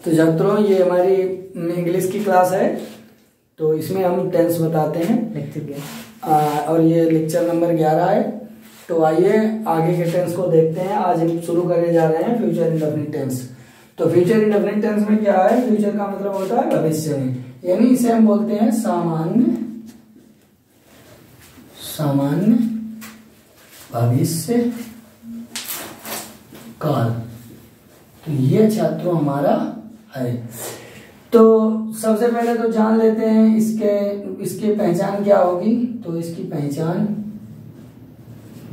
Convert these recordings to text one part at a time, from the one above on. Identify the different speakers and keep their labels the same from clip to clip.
Speaker 1: तो छात्रों ये हमारी इंग्लिश की क्लास है, तो इसमें हम टेंस बताते हैं लेक्चर के और ये लेक्चर नंबर 11 है। तो आइए आगे के टेंस को देखते हैं। आज हम शुरू करने जा रहे हैं फ्यूचर इंडेफिनिट टेंस। तो फ्यूचर इंडेफिनिट टेंस में क्या है, फ्यूचर का मतलब होता है भविष्य में, यानी इसे हम बोलते हैं सामान्य भविष्य काल। तो ये छात्रों हमारा है। तो सबसे पहले तो जान लेते हैं इसकी पहचान क्या होगी। तो इसकी पहचान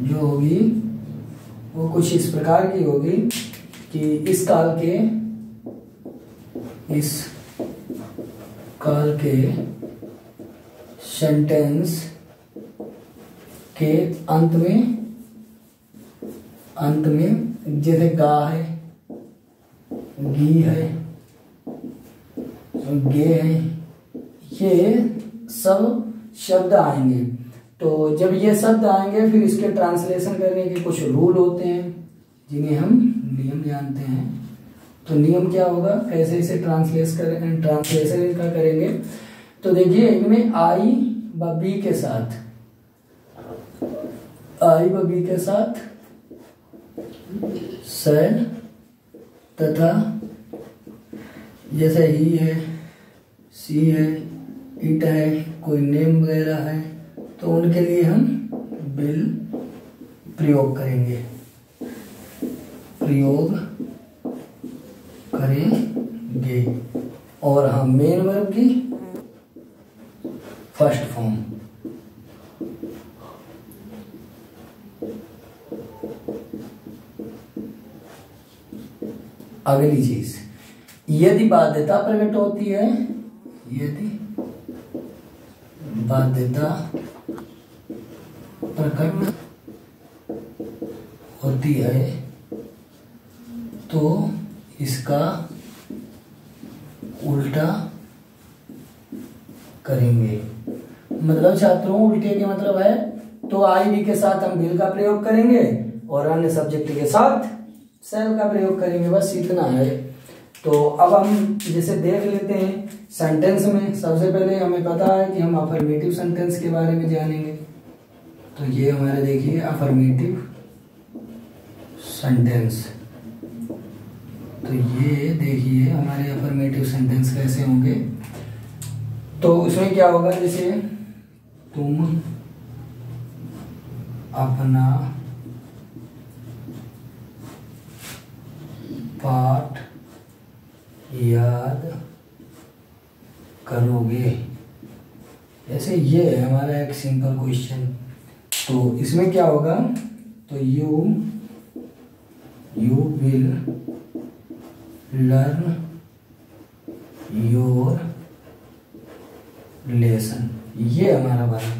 Speaker 1: जो होगी वो कुछ इस प्रकार की होगी कि इस काल के सेंटेंस के अंत में जैसे गा है, गी है, गे है, ये सब शब्द आएंगे। तो जब ये शब्द आएंगे फिर इसके ट्रांसलेशन करने के कुछ रूल होते हैं जिन्हें हम नियम जानते हैं। तो नियम क्या होगा, कैसे इसे ट्रांसलेशन इनका करेंगे। तो देखिए इनमें आई व बी के साथ शैल तथा जैसे ही है, सी है, इट है, कोई नेम वगैरह है, तो उनके लिए हम विल प्रयोग करेंगे और हम मेन वर्ब की फर्स्ट फॉर्म। अगली चीज, यदि बाध्यता प्रकट होती है, यदि बाध्यता प्रकट होती है तो इसका उल्टा करेंगे। मतलब छात्रों उल्टे के मतलब है तो आई बी के साथ हम विल का प्रयोग करेंगे और अन्य सब्जेक्ट के साथ शैल का प्रयोग करेंगे, बस इतना है। तो अब हम जैसे देख लेते हैं सेंटेंस में। सबसे पहले हमें पता है कि हम अफर्मेटिव सेंटेंस के बारे में जानेंगे। तो ये हमारे देखिए अफर्मेटिव सेंटेंस। तो ये देखिए हमारे अफर्मेटिव सेंटेंस कैसे होंगे। तो उसमें क्या होगा, जैसे तुम अपना पाठ याद करोगे, ऐसे ये है हमारा एक सिंपल क्वेश्चन। तो इसमें क्या होगा, तो you will learn your lesson, ये हमारा बना।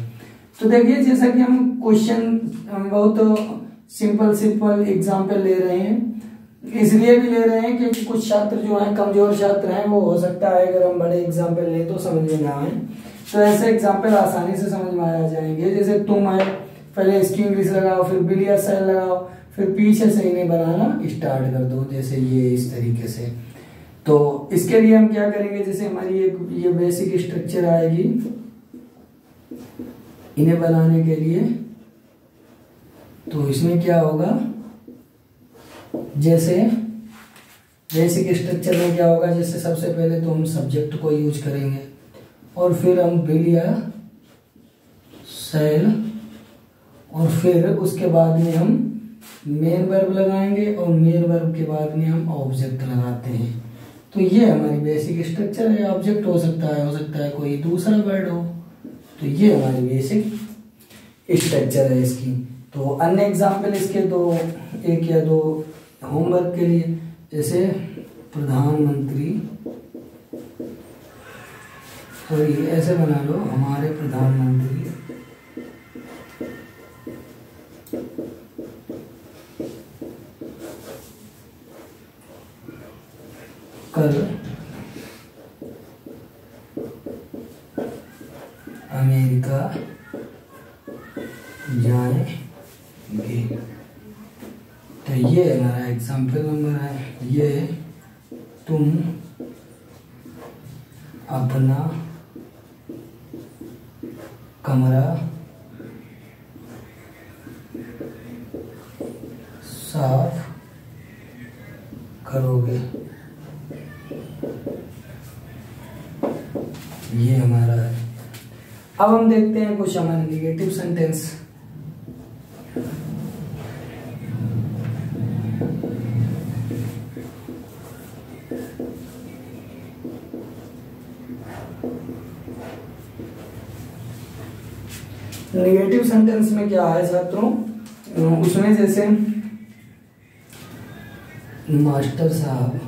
Speaker 1: तो देखिए जैसा कि हम क्वेश्चन बहुत सिंपल एग्जाम्पल ले रहे हैं, इसलिए भी ले रहे हैं क्योंकि कुछ छात्र जो हैं कमजोर छात्र हैं, वो हो सकता है अगर हम बड़े एग्जाम्पल लें तो समझ में ना आए। तो ऐसे एग्जाम्पल आसानी से समझ में आ जाएंगे। जैसे तुम है, पहले इसकी इंग्लिश लगाओ, फिर विल या शैल लगाओ, फिर पीछे से इन्हें बनाना स्टार्ट कर दो, जैसे ये इस तरीके से। तो इसके लिए हम क्या करेंगे, जैसे हमारी एक ये बेसिक स्ट्रक्चर आएगी इन्हें बनाने के लिए। तो इसमें क्या होगा, जैसे बेसिक स्ट्रक्चर में क्या होगा, जैसे सबसे पहले तो हम सब्जेक्ट को यूज करेंगे और फिर हम विल या शैल और फिर उसके बाद में हम मेन वर्ब लगाएंगे और मेन वर्ब के बाद में हम ऑब्जेक्ट लगाते हैं। तो ये हमारी बेसिक स्ट्रक्चर है। ऑब्जेक्ट हो सकता है कोई दूसरा वर्ड हो। तो ये हमारी बेसिक स्ट्रक्चर है इसकी। तो अन्य एग्जाम्पल इसके एक या दो होमवर्क के लिए, जैसे प्रधानमंत्री, सॉरी ऐसे बना लो, हमारे प्रधानमंत्री कल अमेरिका जाएंगे। तो ये हमारा एग्जाम्पल नंबर है, ये तुम अपना कमरा साफ करोगे। ये हमारा है। अब हम देखते हैं कुछ हमारे निगेटिव सेंटेंस। निगेटिव सेंटेंस में क्या है छात्रों, उसमें जैसे मास्टर साहब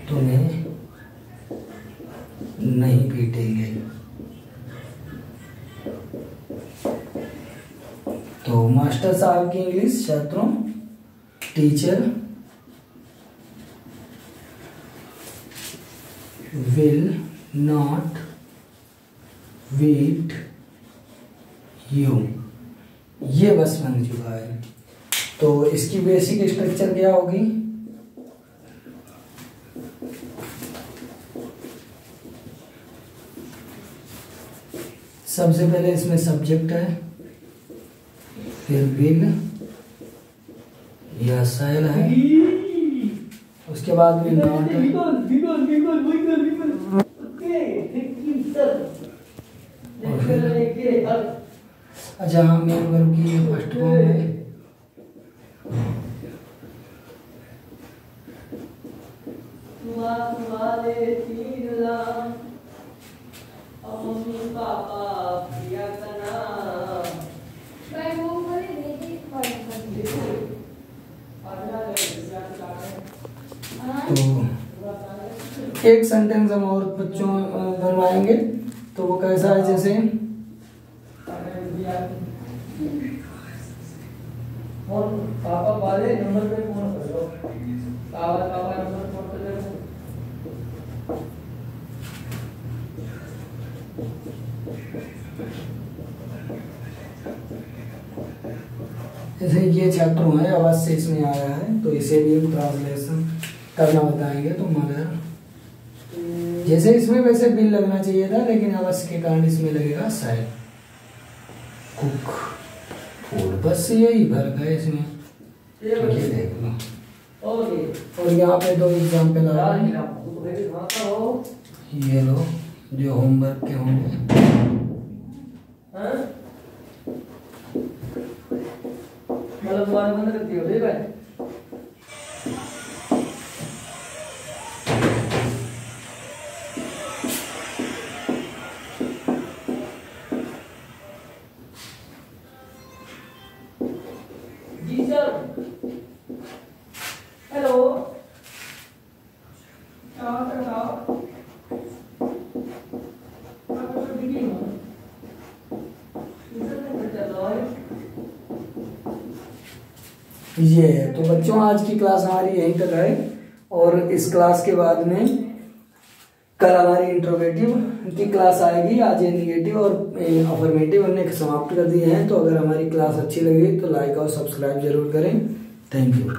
Speaker 1: तुम्हें नहीं पीटेंगे। तो मास्टर साहब की इंग्लिश छात्रों, teacher will not beat you। ये बस बन चुका है। तो इसकी बेसिक स्ट्रक्चर क्या होगी, सबसे पहले इसमें सब्जेक्ट है, फिर विल या शैल है, उसके बाद विल नॉट है, और फिर अच्छा मेन वर्ब की फर्स्ट फॉर्म है तो एक सेंटेंस हम और बच्चों बनवाएंगे। तो वो कैसा है, जैसे पापा वाले नंबर पे फोन करो, पापा नंबर फोन कर दो। जैसे ये छात्रों है, आवाज से इसमें आया है, तो इसे भी हम ट्रांसलेशन करना बताएंगे। तो मगर जैसे इसमें वैसे बिल लगना चाहिए था, लेकिन आवाज के कारण इसमें लगेगा शायद कुक फूड, बस यही फर्क है इसमें। ये देख लो। और यहाँ पे दो एग्जाम्पल आ रहे हैं, ये लो जो होमवर्क के होंगे। मतलब तुम्हारे बंद करती हो भाई। जी सर, हेलो, ये है। तो बच्चों आज की क्लास हमारी यहीं तक है, और इस क्लास के बाद में कल हमारी इंट्रोगेटिव की क्लास आएगी। आज ये निगेटिव और अफर्मेटिव हमने समाप्त कर दिए हैं। तो अगर हमारी क्लास अच्छी लगी तो लाइक और सब्सक्राइब जरूर करें। Thank you.